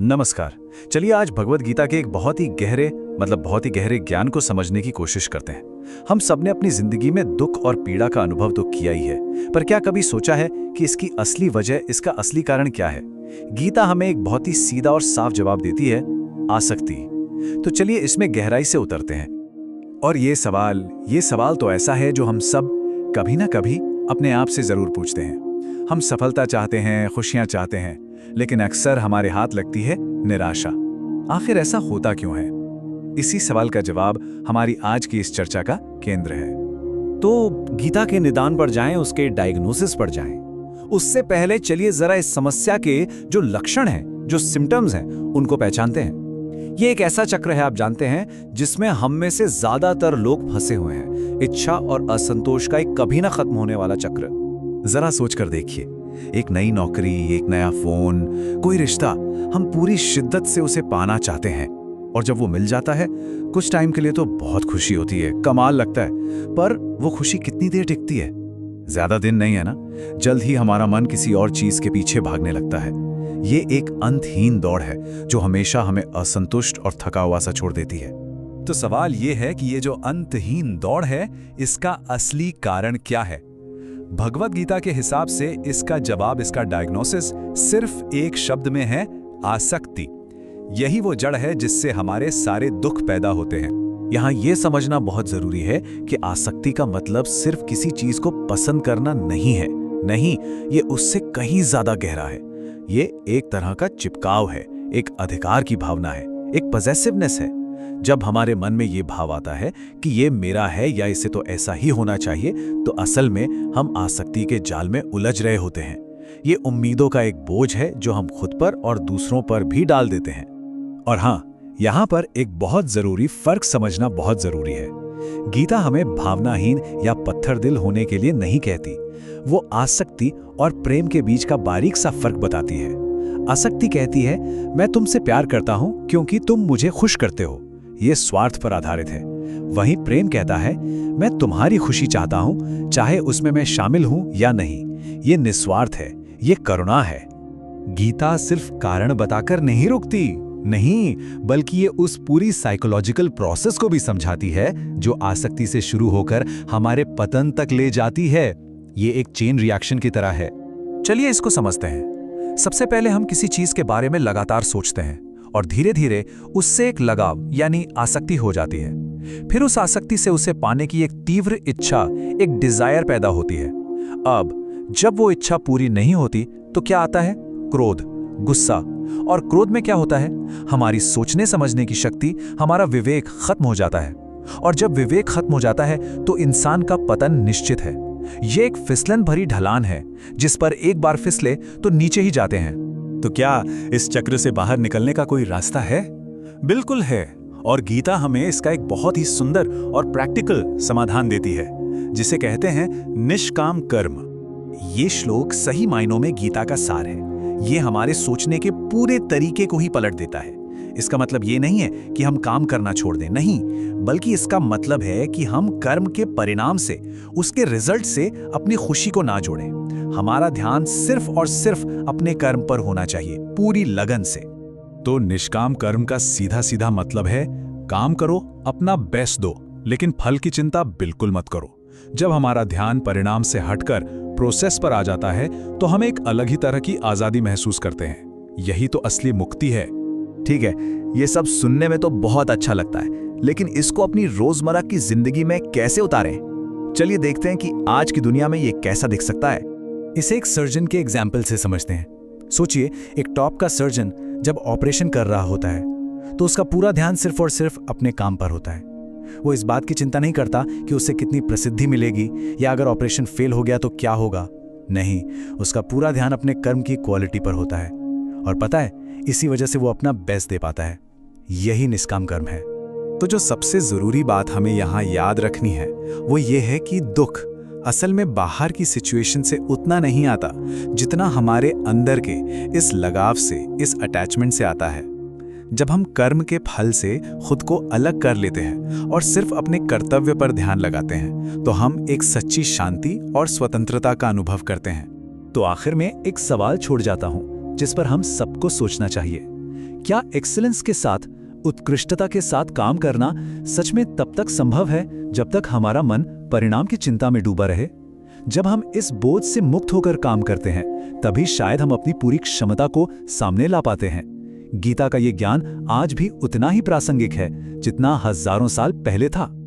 नमस्कार। चलिए आज भगवत गीता के एक बहुत ही गहरे ज्ञान को समझने की कोशिश करते हैं। हम सबने अपनी जिंदगी में दुख और पीड़ा का अनुभव तो किया ही है, पर क्या कभी सोचा है कि इसकी असली वजह, इसका असली कारण क्या है? गीता हमें एक बहुत ही सीधा और साफ जवाब देती है, आसक्ति। तो चलिए इसमें गहराई से उतरते हैं। और ये सवाल तो ऐसा है जो हम सब कभी ना कभी अपने आप से जरूर पूछते हैं। हम सफलता चाहते हैं, खुशियां चाहते हैं, लेकिन अक्सर हमारे हाथ लगती है निराशा। आखिर ऐसा होता क्यों है? इसी सवाल का जवाब हमारी आज की इस चर्चा का केंद्र है। तो गीता के निदान पर जाएं, उसके डायग्नोसिस पर जाएं। उससे पहले चलिए जरा इस समस्या के जो लक्षण हैं, जो सिम्टम्स हैं, उनको पहचानते हैं। ये एक ऐसा चक्र है, आप जानते हैं, जिसमें हम में से ज्यादातर लोग फंसे हुए हैं। इच्छा और असंतोष का एक कभी ना खत्म होने वाला चक्र। जरा सोचकर देखिए, एक नई नौकरी, एक नया फोन, कोई रिश्ता, हम पूरी शिद्दत से उसे पाना चाहते हैं, और जब वो मिल जाता है कुछ टाइम के लिए तो बहुत खुशी होती है, कमाल लगता है, पर वो खुशी कितनी देर टिकती है? ज्यादा दिन नहीं है ना। जल्द ही हमारा मन किसी और चीज के पीछे भागने लगता है। ये एक अंतहीन दौड़ है जो हमेशा हमें असंतुष्ट और थका हुआ सा छोड़ देती है। तो सवाल ये है कि ये जो अंतहीन दौड़ है, इसका असली कारण क्या है? भगवत गीता के हिसाब से इसका जवाब, इसका डायग्नोसिस सिर्फ एक शब्द में है, आसक्ति। यही वो जड़ है जिससे हमारे सारे दुख पैदा होते हैं। यहाँ ये समझना बहुत जरूरी है कि आसक्ति का मतलब सिर्फ किसी चीज को पसंद करना नहीं है। नहीं, ये उससे कहीं ज्यादा गहरा है। ये एक तरह का चिपकाव है, एक अधिकार की भावना है, एक पॉसेसिवनेस है। जब हमारे मन में ये भाव आता है कि ये मेरा है या इसे तो ऐसा ही होना चाहिए, तो असल में हम आसक्ति के जाल में उलझ रहे होते हैं। ये उम्मीदों का एक बोझ है जो हम खुद पर और दूसरों पर भी डाल देते हैं। और हाँ, यहाँ पर एक बहुत जरूरी फर्क समझना बहुत जरूरी है। गीता हमें भावनाहीन या पत्थर दिल होने के लिए नहीं कहती। वो आसक्ति और प्रेम के बीच का बारीक सा फर्क बताती है। आसक्ति कहती है, मैं तुमसे प्यार करता हूं क्योंकि तुम मुझे खुश करते हो। ये स्वार्थ पर आधारित है। वहीं प्रेम कहता है, मैं तुम्हारी खुशी चाहता हूं, चाहे उसमें मैं शामिल हूं या नहीं। ये निस्वार्थ है, ये करुणा है। गीता सिर्फ कारण बताकर नहीं रुकती, नहीं, बल्कि ये उस पूरी साइकोलॉजिकल प्रोसेस को भी समझाती है जो आसक्ति से शुरू होकर हमारे पतन तक ले जाती है। ये एक चेन रिएक्शन की तरह है। चलिए इसको समझते हैं। सबसे पहले हम किसी चीज के बारे में लगातार सोचते हैं और धीरे धीरे उससे एक लगाव यानी आसक्ति हो जाती है। फिर उस आसक्ति से उसे पाने की एक तीव्र इच्छा, एक डिजायर पैदा होती है। अब जब वो इच्छा पूरी नहीं होती तो क्या आता है? क्रोध, गुस्सा। और क्रोध में क्या होता है? हमारी सोचने समझने की शक्ति, हमारा विवेक खत्म हो जाता है। और जब विवेक खत्म हो जाता है तो इंसान का पतन निश्चित है। ये एक फिसलन भरी ढलान है जिस पर एक बार फिसले तो नीचे ही जाते हैं। तो क्या इस चक्र से बाहर निकलने का कोई रास्ता है? बिल्कुल है, और गीता हमें इसका एक बहुत ही सुंदर और प्रैक्टिकल समाधान देती है, जिसे कहते हैं निष्काम कर्म। ये श्लोक सही मायनों में गीता का सार है। ये हमारे सोचने के पूरे तरीके को ही पलट देता है। इसका मतलब ये नहीं है कि हम काम करना छोड़ दें, नहीं, बल्कि इसका मतलब है कि हम कर्म के परिणाम से, उसके रिजल्ट से अपनी खुशी को ना जोड़ें। हमारा ध्यान सिर्फ और सिर्फ अपने कर्म पर होना चाहिए, पूरी लगन से। तो निष्काम कर्म का सीधा सीधा मतलब है, काम करो, अपना बेस्ट दो, लेकिन फल की चिंता बिल्कुल मत करो। जब हमारा ध्यान परिणाम से हटकर प्रोसेस पर आ जाता है तो हम एक अलग ही तरह की आजादी महसूस करते हैं। यही तो असली मुक्ति है। ठीक है, ये सब सुनने में तो बहुत अच्छा लगता है, लेकिन इसको अपनी रोजमर्रा की जिंदगी में कैसे उतारें? चलिए देखते हैं कि आज की दुनिया में ये कैसा दिख सकता है। इसे एक सर्जन के एग्जाम्पल से समझते हैं। सोचिए, एक टॉप का सर्जन जब ऑपरेशन कर रहा होता है तो उसका पूरा ध्यान सिर्फ और सिर्फ अपने काम पर होता है। वो इस बात की चिंता नहीं करता कि उसे कितनी प्रसिद्धि मिलेगी या अगर ऑपरेशन फेल हो गया तो क्या होगा। नहीं, उसका पूरा ध्यान अपने कर्म की क्वालिटी पर होता है। और पता है, इसी वजह से वो अपना बेस्ट दे पाता है। यही निष्काम कर्म है। तो जो सबसे जरूरी बात हमें यहाँ याद रखनी है वो ये है कि दुख असल में बाहर की सिचुएशन से उतना नहीं आता जितना हमारे अंदर के इस लगाव से, इस अटैचमेंट से आता है। जब हम कर्म के फल से खुद को अलग कर लेते हैं और सिर्फ अपने कर्तव्य पर ध्यान लगाते हैं तो हम एक सच्ची शांति और स्वतंत्रता का अनुभव करते हैं। तो आखिर में एक सवाल छोड़ जाता हूं जिस पर हम सबको सोचना चाहिए। क्या एक्सीलेंस के साथ, उत्कृष्टता के साथ काम करना सच में तब तक संभव है जब तक हमारा मन परिणाम की चिंता में डूबा रहे? जब हम इस बोझ से मुक्त होकर काम करते हैं, तभी शायद हम अपनी पूरी क्षमता को सामने ला पाते हैं। गीता का ये ज्ञान आज भी उतना ही प्रासंगिक है जितना हजारों साल पहले था।